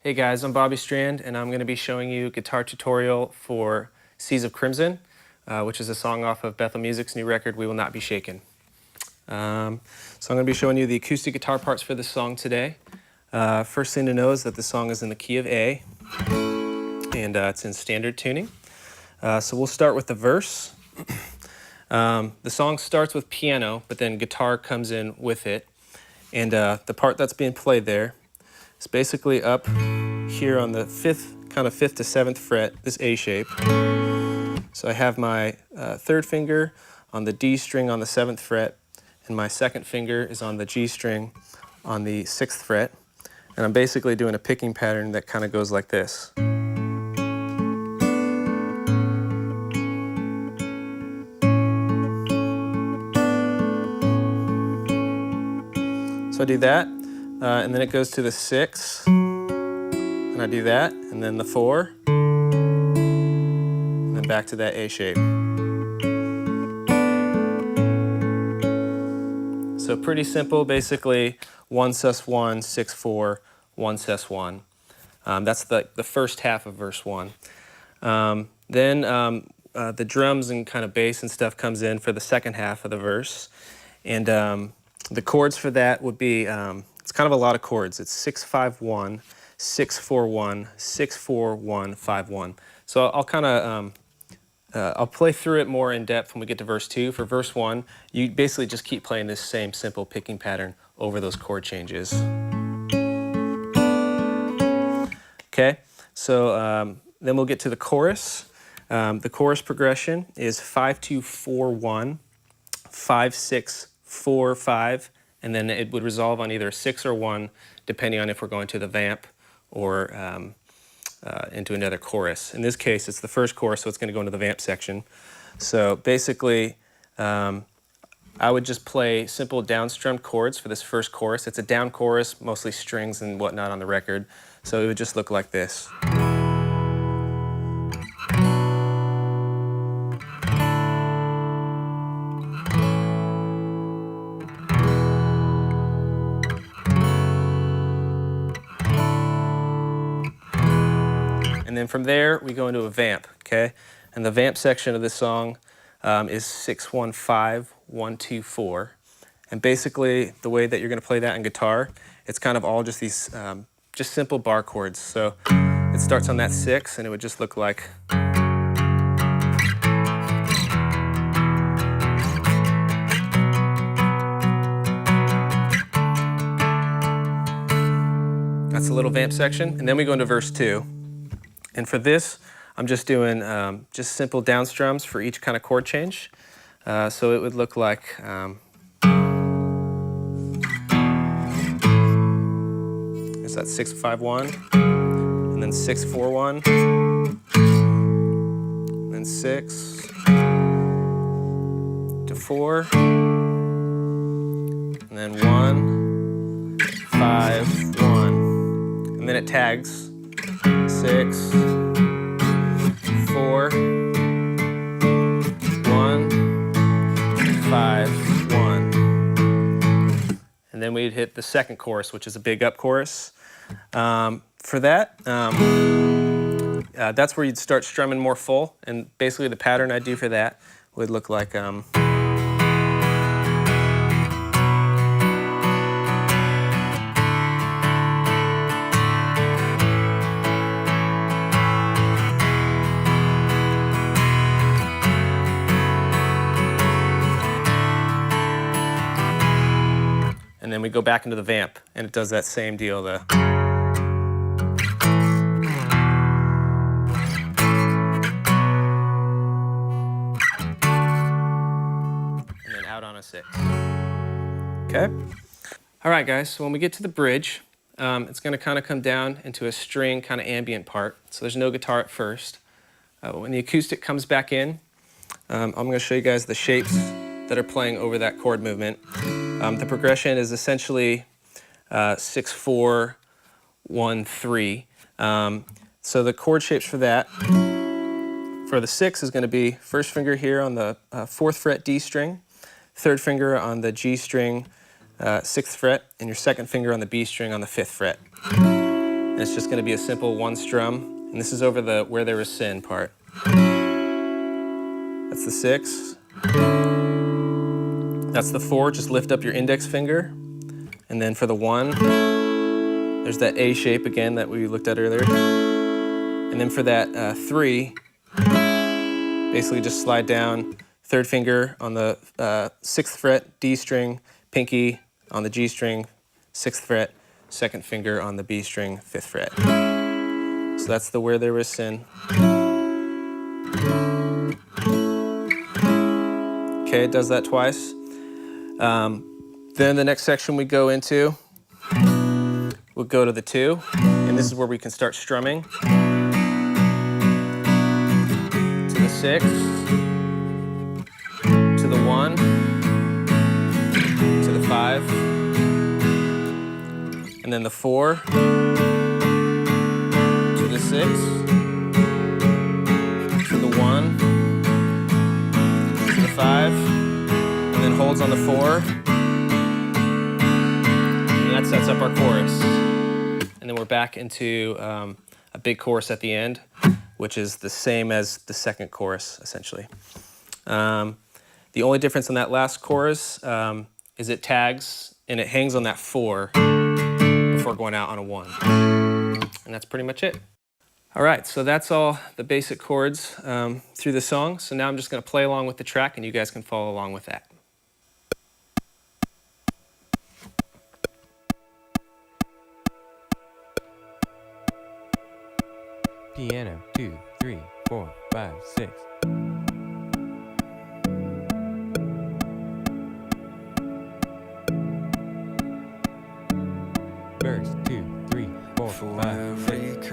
Hey guys, I'm Bobby Strand, and I'm going to be showing you a guitar tutorial for Seas of Crimson, which is a song off of Bethel Music's new record, We Will Not Be Shaken. So I'm going to be showing you the acoustic guitar parts for this song today. First thing to know is that the song is in the key of A, and it's in standard tuning. So we'll start with the verse. The song starts with piano, but then guitar comes in with it. And the part that's being played there is basically up here on the fifth to seventh fret, this A shape. So I have my third finger on the D string on the 7th fret, and my second finger is on the G string on the 6th fret. And I'm basically doing a picking pattern that kind of goes like this. So I do that, and then it goes to the 6, and I do that, and then the 4, and then back to that A shape. So pretty simple, basically 1 sus1, 6 4, 1 sus1. That's the first half of verse 1. Then the drums and kind of bass and stuff comes in for the second half of the verse, and the chords for that would be, it's kind of a lot of chords. It's 6 5 1, 6 4 1, 6 4 1 5 1. So I'll kind of I'll play through it more in depth when we get to verse 2. For verse 1, you basically just keep playing this same simple picking pattern over those chord changes. Okay, so then we'll get to the chorus. The chorus progression is 5 2 4 1, 5 6 4 5, and then it would resolve on either 6 or 1, depending on if we're going to the vamp or into another chorus. In this case, it's the first chorus, so it's going to go into the vamp section. So basically, I would just play simple downstrummed chords for this first chorus. It's a down chorus, mostly strings and whatnot on the record. So it would just look like this. And then from there, we go into a vamp, okay? And the vamp section of this song is 6 1 5 1 2 4. And basically, the way that you're going to play that in guitar, it's kind of all just these just simple bar chords. So it starts on that 6, and it would just look like. That's the little vamp section. And then we go into verse 2. And for this, I'm just doing just simple down strums for each kind of chord change. So it would look like it's that 6 5 1, and then 6 4 1, and then 6 to 4, and then 1 5 1, and then it tags 6 4 1 5 1, and then we'd hit the second chorus, which is a big up chorus. For that, that's where you'd start strumming more full, and basically the pattern I do for that would look like and then we go back into the vamp, and it does that same deal. And then out on a 6. Okay? All right, guys, so when we get to the bridge, it's going to kind of come down into a string kind of ambient part. So there's no guitar at first. When the acoustic comes back in, I'm going to show you guys the shapes that are playing over that chord movement. The progression is essentially 6 4 1 3. So the chord shapes for that, for the 6 is going to be first finger here on the 4th fret D string, third finger on the G string, 6th fret, and your second finger on the B string on the 5th fret. And it's just going to be a simple one strum. And this is over the where there is sin part. That's the 6. That's the 4. Just lift up your index finger. And then for the 1, there's that A shape again that we looked at earlier. And then for that 3, basically just slide down, 3rd finger on the 6th fret, D string, pinky on the G string, 6th fret, 2nd finger on the B string, 5th fret. So that's the where there was sin. Okay, it does that twice. Then the next section we go into, we'll go to the 2, and this is where we can start strumming. To the 6, to the 1, to the 5, and then the 4, to the 6, to the 1, to the 5, and then holds on the 4. That sets up our chorus. And then we're back into a big chorus at the end, which is the same as the second chorus, essentially. The only difference in that last chorus is it tags and it hangs on that 4 before going out on a 1. And that's pretty much it. All right, so that's all the basic chords through the song. So now I'm just going to play along with the track, and you guys can follow along with that. Piano, 2, 3, 4, 5, 6. Verse 2, 3, 4, 5, 6.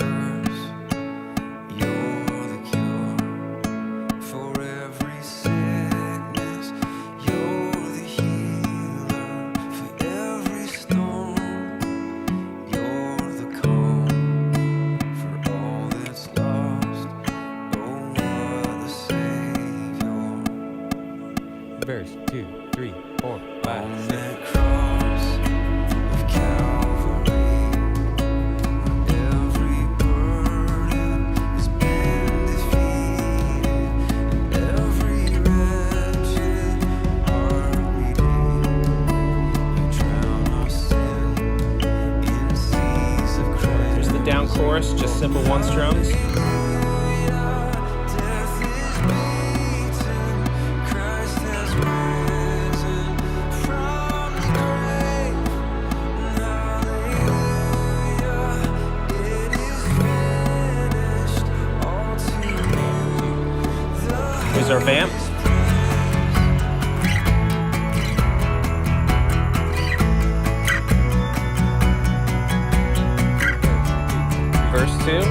Verse 2, 3, 4, 5, 6. There's the down chorus, just simple one strums. Here's our vamp. Verse 2.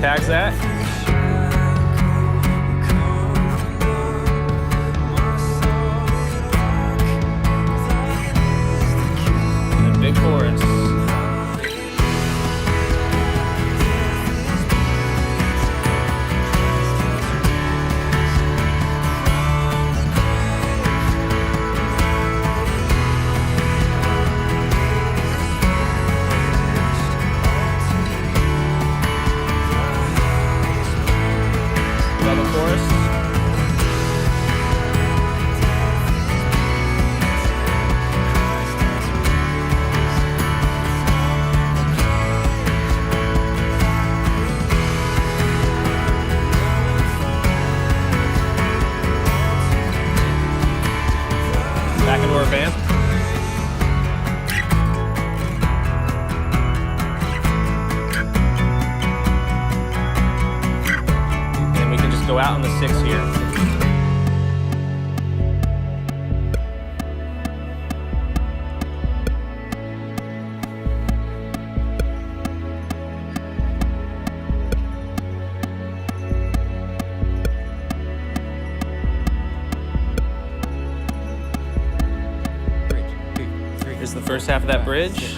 Tags that. And big chorus. Back into our vamp. And we can just go out on the 6 here. first half of that bridge.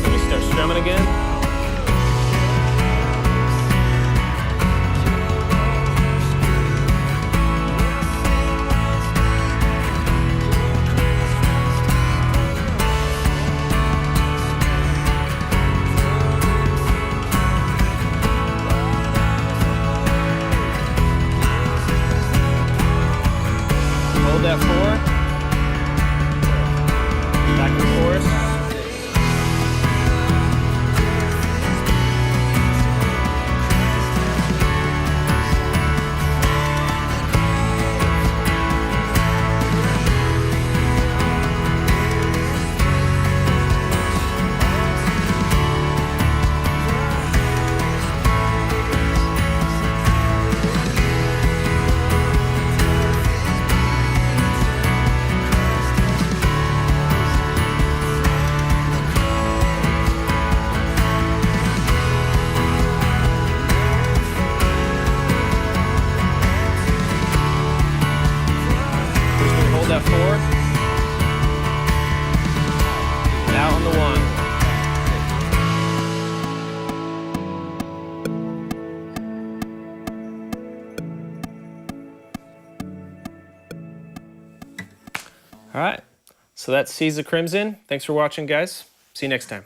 Then we start strumming again. Hold that 4. Back to the chorus. Hold that 4. And out on the 1. All right, so that's Seas of Crimson. Thanks for watching, guys. See you next time.